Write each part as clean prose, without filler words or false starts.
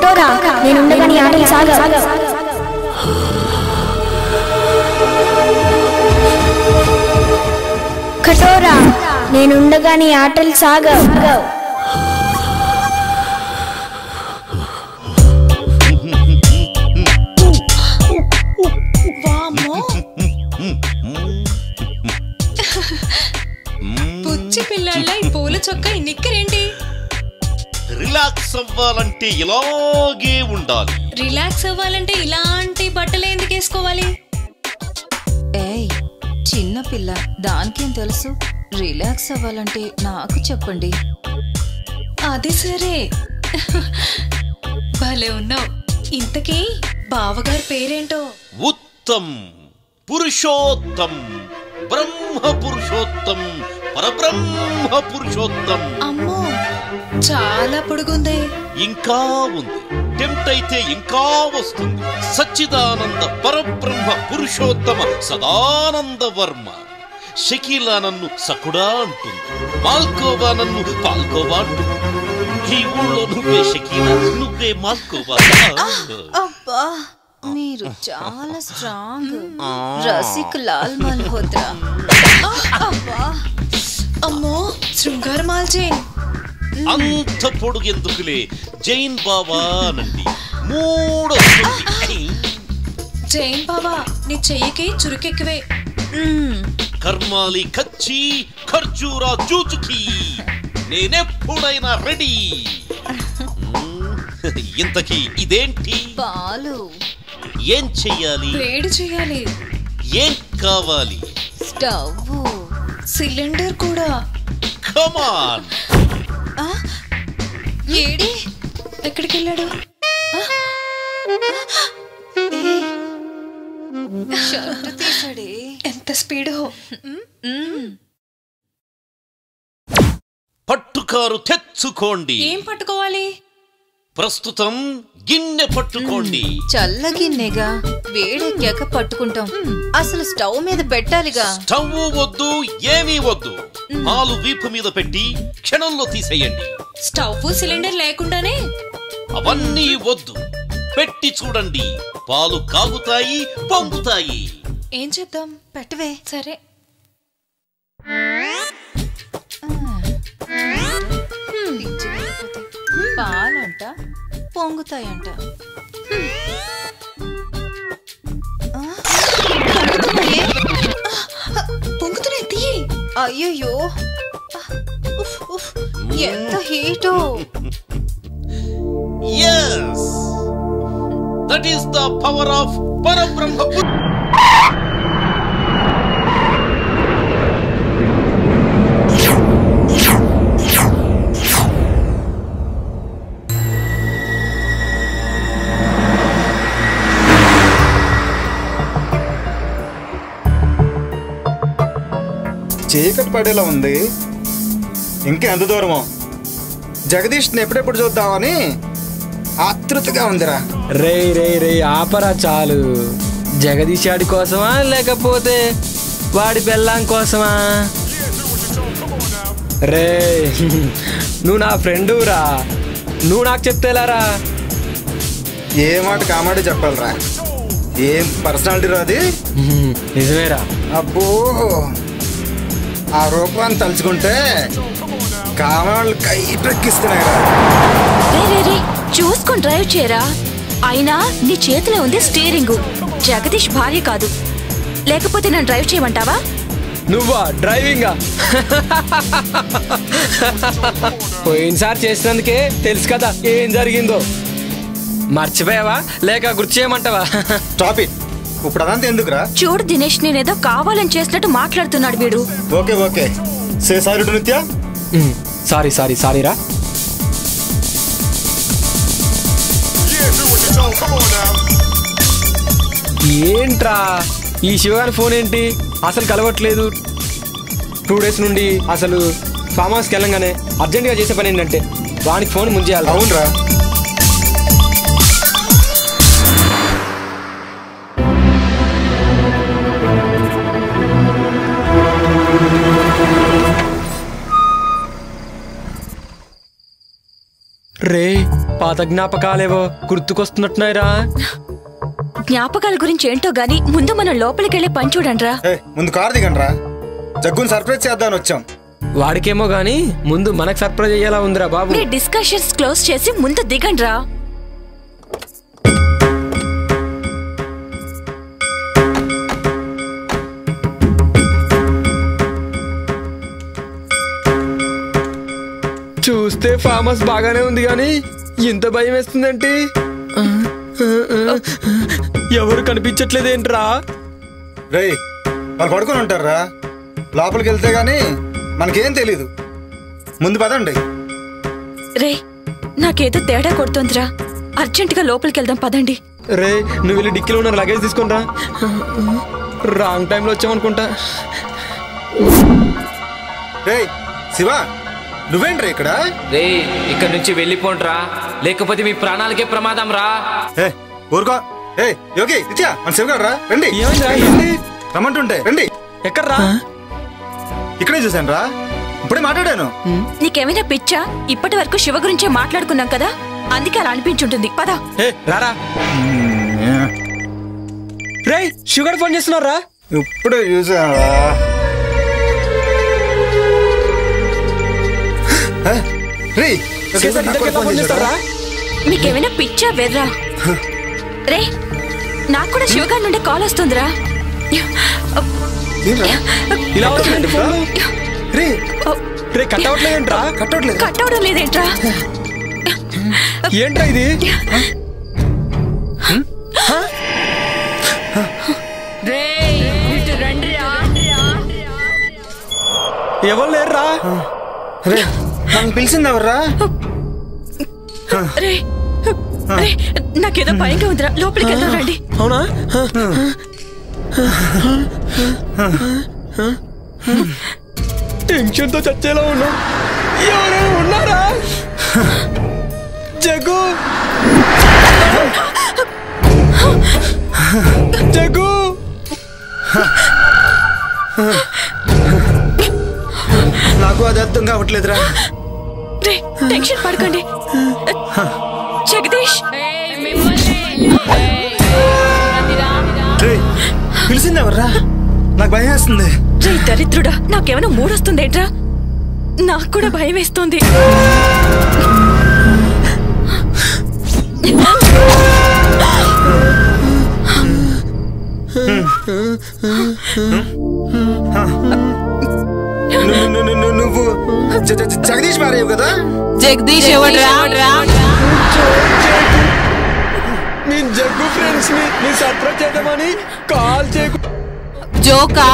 కఠోరా నేనుండగా నీ ఆటలు సాగవు. కఠోరా నేనుండగా నీ ఆటలు సాగవు. పుచ్చి పిల్లల ఈ పూల చొక్క ఈ నిక్కరేంటి? రిలాక్స్ అవ్వాలంటే ఇలాగే ఉండాలి. రిలాక్స్ అవ్వాలంటే ఇలాంటి బట్టలు ఎందుకు వేసుకోవాలి? ఏయ్ చిన్న పిల్ల, దానికేం తెలుసు? రిలాక్స్ అవ్వాలంటే నాకు చెప్పండి. అది సరే, భలే ఉన్నావు. ఇంతకీ బావగారి పేరేంటో? ఉత్తమ్, పురుషోత్తం, బ్రహ్మ పురుషోత్తం, పరబ్రహ్మ పురుషోత్తం. అమ్మో చాలా పొడుగుంది. ఇంకా ఉంది, టెంప్ట్ అయితే ఇంకా వస్తుంది. సచ్చిదానంద పరబ్రహ్మ పురుషోత్తమ సదానంద వర్మ. షకీలా నన్ను సకుడా అంటుంది, మాల్కోవా నన్ను పాల్కోవా అంటుంది. ఈ ఊళ్ళో నువ్వే షకీలా, నువ్వే మాల్కోవా. అబ్బా మీరు చాలా స్ట్రాంగ్. రసిక్ లాల్ మల్హోత్రా. అబ్బా అమ్మో శృంగార మాల్చే. అంత పొడుగెందుకులే, జైన్ బాబా నండి. మూడొస్తుంది. జైన్ బాబా నీ చెయ్యికి చురుకెక్కువే. కర్మాలి కచ్చి ఖర్జూరా జూచుకి నేనెప్పుడైనా రెడీ. ఇంతకీ ఇదేంటి? పాలు. ఏం చెయ్యాలి? వేడి చెయ్యాలి. ఏం కావాలి? స్టవ్, సిలిండర్ కూడా. కమాన్. ఏడి ఎక్కడికి వెళ్ళాడు? షర్ట్ తీసాడే. ఎంత స్పీడో. పట్టుకారు తెచ్చుకోండి. ఏం పట్టుకోవాలి? ప్రస్తుతం గిన్నె పట్టుకోండి. చల్లగిన్నెగా, వేడెక్కాక పట్టుకుంటాం. అసలు స్టవ్ మీద పెట్టాలిగా. స్టవ్ వద్దు, ఏమీ వద్దు. పాలు వీపు మీద పెట్టి క్షణంలో తీసేయండి. స్టవ్ సిలిండర్ లేకుండానే? అవన్నీ వద్దు, పెట్టి చూడండి. పాలు కాగుతాయి, పొంగుతాయి. ఏం చేద్దాం? పెట్టవే. సరే. పాలంట పొంగుతాయంట. పొంగుతున్నాయి, తీయి. అయ్యయ్యో ఎంత హీటో. Yes, that is the power of Parabrahma. చీకటి పడేలా ఉంది. ఇంకా ఎంత దూరమో? జగదీష్ని ఎప్పుడెప్పుడు చూద్దామని ఆతృతగా ఉందిరా. రే రే రే ఆపరా చాలు. జగదీష్ వాడి కోసమా లేకపోతే వాడి పెళ్ళాం కోసమా? రే నువ్వు నా ఫ్రెండురా, నువ్వు నాకు చెప్తేలారా? ఏ మాట కామాడే చెప్పాలరా. ఏం పర్సనాలిటీ రా అది. నిజమేరా. అబ్బో ఆ రూపాన్ని తలుచుకుంటే కామాళ్ళు కైపెక్కిస్తున్నాయిరా. చూసుకొని డ్రైవ్ చేయరా. అయినా నీ చేతిలో ఉంది స్టీరింగు, జగదీష్ భార్య కాదు. లేకపోతే నన్ను డ్రైవ్ చేయమంటావా? నువ్వా డ్రైవింగా? పోయినసారి చేసినందుకే తెలుసు కదా ఏం జరిగిందో. మర్చిపోయావా లేక గుర్తు చేయమంటావా? Stop it. ఇప్పుడు అదంతా ఎందుకురా? చూడు దినేష్, నేనేదో కావాలని చేసినట్టు మాట్లాడుతున్నాడు వీడు. Okay okay, say sorry to నిత్య. సారీ సారీ సారీరా. ఏంట్రా ఈ శివగారి ఫోన్ ఏంటి అసలు కలవట్లేదు? 2 days నుండి అసలు ఫామ్ హౌస్కి వెళ్ళంగానే అర్జెంటుగా చేసే పని ఏంటంటే వానికి ఫోన్ ముంచేయాలి. అవునరా. రే పాత జ్ఞాపకాలేవో గుర్తుకొస్తున్నట్టున్నాయిరా. జ్ఞాపకాల గురించి ఏంటో గాని ముందు మనం లోపలికి వెళ్ళే పని చూడండిరా. ముందు కారు దిగండ్రా, జగ్గుని సర్ప్రైజ్ చేద్దామని వచ్చాం. వాడికేమో గాని ముందు మనకు సర్ప్రైజ్ అయ్యేలా ఉందిరా బాబు. మీ డిస్కషన్స్ క్లోజ్ చేసి ముందు దిగండిరా. చూస్తే ఫామ్ హౌస్ బాగానే ఉంది గాని ఇంత భయం వేస్తుందంటే ఎవరు కనిపించట్లేదేంట్రా? రే వాళ్ళు పడుకొని ఉంటారా, లోపలికి వెళ్తే గాని మనకేం తెలీదు. ముందు పదండి. రే నాకేదో తేడా కొడుతోందిరా, అర్జెంటుగా లోపలికి వెళ్దాం పదండి. రే నువ్వు వెళ్ళి డిక్కీలో ఉన్న లగేజ్ తీసుకుంటా. రాంగ్ టైంలో వచ్చామనుకుంటా. రే శివ, నువ్వేంట్రా ఇక్కడ? రే ఇక్కడ నుంచి వెళ్ళిపోండ్రా, లేకపోతే మీ ప్రాణాలకే ప్రమాదం రా. ఊరుకో. యోగి ఇచ్చా మన శివగాడు రా, రండి. రమ్మంటుంటే రండి. ఎక్కడ్రా? ఇక్కడే చూశాను రా, ఇప్పుడే మాట్లాడాను. నీకేమైనా పిచ్చా? ఇప్పటి వరకు శివ గురించే మాట్లాడుకున్నాం కదా, అందుకే అలా అనిపించుంటుంది. పదా రారా. రే షుగర్ ఫోన్ చేస్తున్నారా? ఇప్పుడే చూసాను. మీకేమైనా పిచ్చా వెర్రా? రే నాకు కూడా శివగారి నుండి కాల్ వస్తుందిరా. ఇలా వచ్చిందండి ఫోన్. రే కట్ అవట్లేదేంట్రా? కట్ అవడం లేదేంట్రా? ఏంట్రా ఇది? ఎవరు లేరురా? నన్ను పిలిచింది ఎవర్రా? రే నాకేదో భయంగా ఉందిరా, లోపలికి వెళ్దాం రండి. అవునా? టెన్షన్ తో చచ్చేలా ఉన్నా. ఎవరైనా ఉన్నారా? జగ్గు జగ్గు నాకు అది అర్థం కావట్లేదురా. రే టెన్షన్ పడకండి. జగదీష్ పిలిచింది ఎవర్రా? నాకు భయం వేస్తుంది. రే దరిద్రుడా, నాకేమైనా మూడొస్తుందేంట్రా? నాకు కూడా భయం వేస్తుంది. నువ్వు జగదీష్ భార్య కదా? జగదీష్ ఎవడ్రా? నేను జగ్గు ఫ్రెండ్స్ ని సర్ప్రైజ్ చేద్దామని కాల్ చేయకు. జోకా?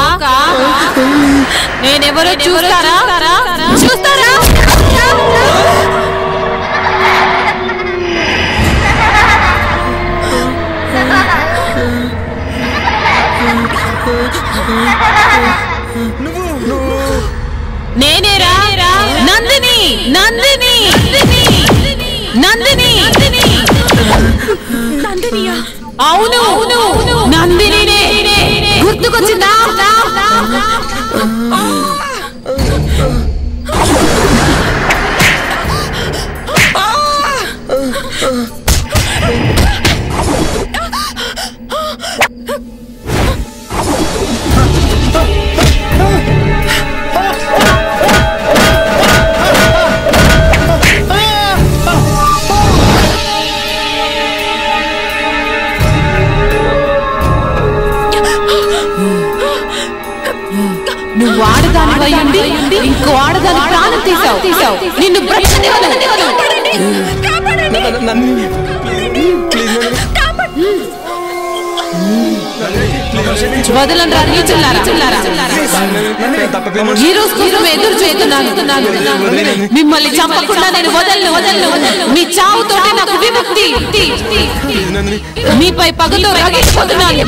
నేనెవరో చూస్తారా? నేనేరా నందిని. నందినియా? అవును నందిని. గుర్తుకొచ్చిందా? నువ్వు ఆడదాని వయ్యండి ఇంకో ఆడదాని ప్రాణం తీసావు. నిన్ను వదలంరా నీచులారా. ఈ రోజు కోసం ఎదురు చూస్తున్నాను. మిమ్మల్ని చంపకుండా నేను వదలను. మీ చావుతోటే నాకు విముక్తి. మీపై పగతో రగిలిపోతున్నాను.